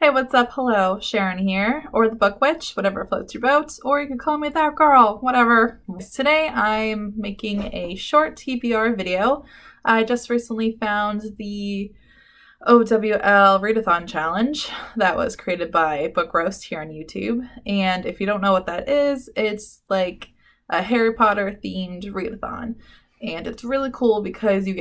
Hey, what's up? Hello, Sharon here, or the Book Witch, whatever floats your boat, or you can call me that girl, whatever. Today I'm making a short TBR video. I just recently found the O.W.L Readathon challenge that was created by Book Roast here on YouTube. And if you don't know what that is, it's like a Harry Potter themed readathon. And it's really cool because you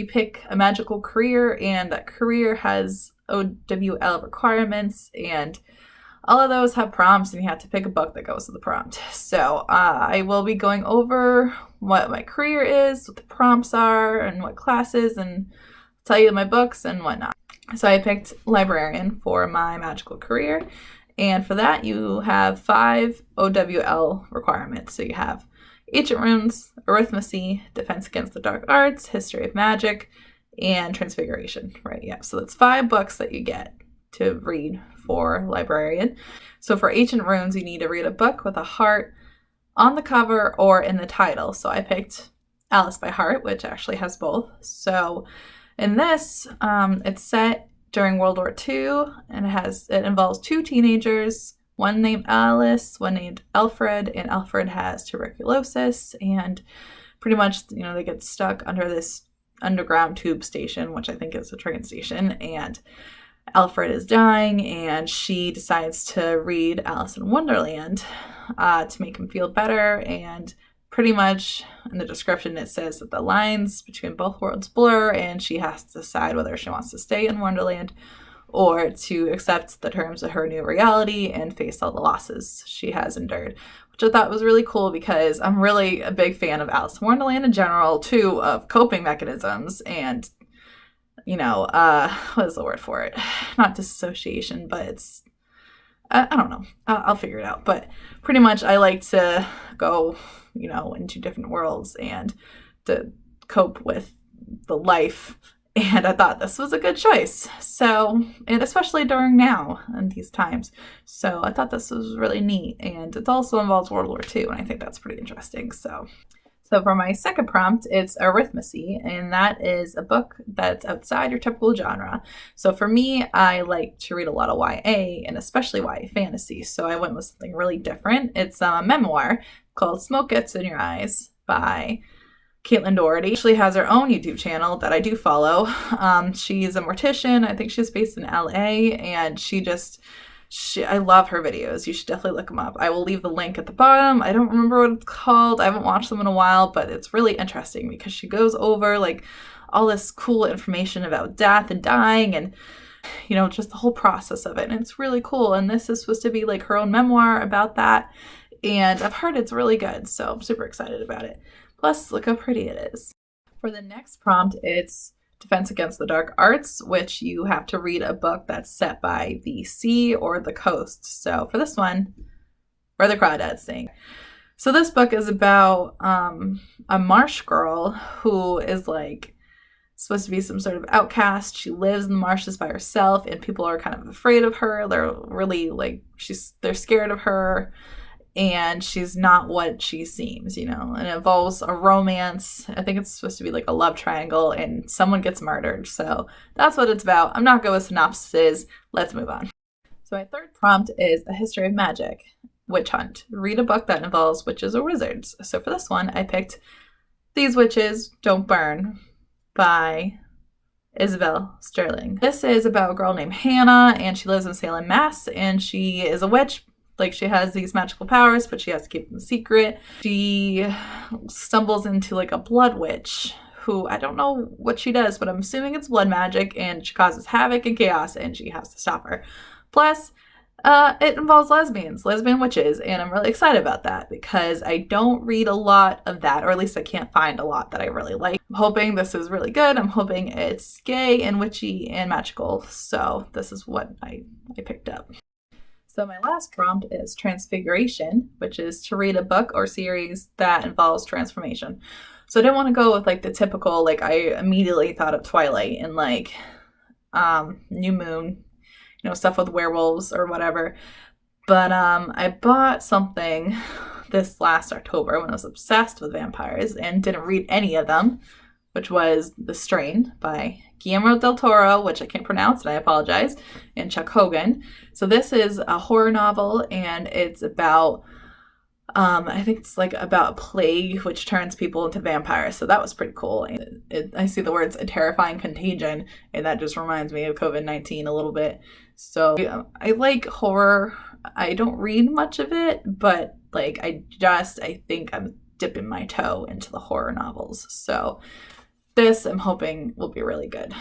pick a magical career, and that career has OWL requirements, and all of those have prompts, and you have to pick a book that goes with the prompt. So I will be going over what my career is, what the prompts are, and what classes, and tell you my books and whatnot. So I picked librarian for my magical career, and for that you have 5 OWL requirements. So you have Ancient Runes, Arithmancy, Defense Against the Dark Arts, History of Magic, and Transfiguration, right? Yeah, so that's 5 books that you get to read for librarian. So for Ancient Runes, you need to read a book with a heart on the cover or in the title. So I picked Alice by Heart, which actually has both. So in this, it's set during World War II, and it involves 2 teenagers, one named Alice, one named Alfred, and Alfred has tuberculosis, and pretty much, they get stuck under this underground tube station, which I think is a train station, and Alfred is dying, and she decides to read Alice in Wonderland to make him feel better. And pretty much in the description it says that the lines between both worlds blur, and she has to decide whether she wants to stay in Wonderland or to accept the terms of her new reality and face all the losses she has endured, which I thought was really cool because I'm really a big fan of Alice in Wonderland in general, too, of coping mechanisms and, what is the word for it? Not disassociation, but it's, I don't know. I'll figure it out. But pretty much I like to go, into different worlds and to cope with the life. And I thought this was a good choice. So, and especially during now and these times. So I thought this was really neat. And it also involves World War II, and I think that's pretty interesting. So for my second prompt, it's Arithmancy, and that is a book that's outside your typical genre. So for me, I like to read a lot of YA, and especially YA fantasy. So I went with something really different. It's a memoir called Smoke Gets in Your Eyes by Caitlin Doherty. She actually has her own YouTube channel that I do follow. She's a mortician. I think she's based in LA, and I love her videos. You should definitely look them up. I will leave the link at the bottom. I don't remember what it's called. I haven't watched them in a while, but it's really interesting because she goes over like all this cool information about death and dying and just the whole process of it. And it's really cool. And this is supposed to be like her own memoir about that. And I've heard it's really good, so I'm super excited about it. Plus, look how pretty it is. For the next prompt, it's Defense Against the Dark Arts, which you have to read a book that's set by the sea or the coast. So for this one, Where the Crawdads Sing. So this book is about a marsh girl who is like supposed to be some sort of outcast. She lives in the marshes by herself, and people are kind of afraid of her. They're really they're scared of her. And she's not what she seems, and it involves a romance. I think it's supposed to be like a love triangle, and someone gets murdered. So that's what it's about. I'm not good with synopsises. Let's move on. So my third prompt is A History of Magic, Witch Hunt. Read a book that involves witches or wizards. So for this one, I picked These Witches Don't Burn by Isabel Sterling. This is about a girl named Hannah, and she lives in Salem, Mass, and she is a witch. She has these magical powers, but she has to keep them secret. She stumbles into a blood witch who, I don't know what she does, but I'm assuming it's blood magic, and she causes havoc and chaos, and she has to stop her. Plus, it involves lesbian witches, and I'm really excited about that because I don't read a lot of that, or at least I can't find a lot that I really like. I'm hoping this is really good. I'm hoping it's gay and witchy and magical, so this is what I picked up. So my last prompt is Transfiguration, which is to read a book or series that involves transformation. So I didn't want to go with the typical, I immediately thought of Twilight and New Moon, stuff with werewolves or whatever. But I bought something this last October when I was obsessed with vampires and didn't read any of them, which was The Strain by Guillermo del Toro, which I can't pronounce and I apologize, and Chuck Hogan. So this is a horror novel, and it's about I think it's like about a plague which turns people into vampires. So that was pretty cool. I see the words a terrifying contagion, and that just reminds me of COVID-19 a little bit. So I like horror. I don't read much of it, but like I think I'm dipping my toe into the horror novels. So this I'm hoping will be really good.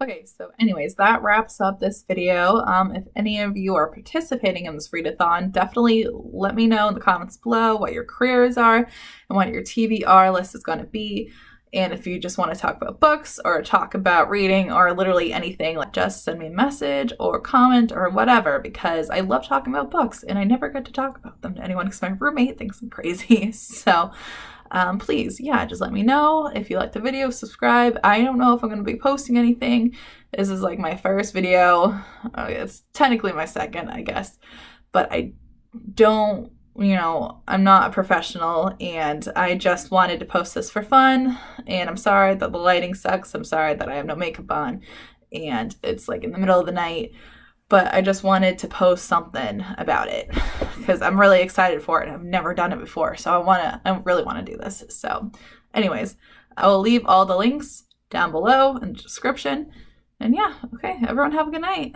Okay, so anyways, that wraps up this video. If any of you are participating in this readathon, definitely let me know in the comments below what your careers are and what your TBR list is going to be. And if you just want to talk about books or talk about reading or literally anything, like just send me a message or comment or whatever, because I love talking about books and I never get to talk about them to anyone because my roommate thinks I'm crazy. So please, yeah, just let me know. If you like the video, subscribe. I don't know if I'm going to be posting anything. This is like my first video. It's technically my second, I guess. But I don't, I'm not a professional, and I just wanted to post this for fun. And I'm sorry that the lighting sucks. I'm sorry that I have no makeup on. And it's like in the middle of the night. But I just wanted to post something about it because I'm really excited for it. I've never done it before, so I really want to do this. So anyways, I will leave all the links down below in the description. And yeah, okay, everyone have a good night.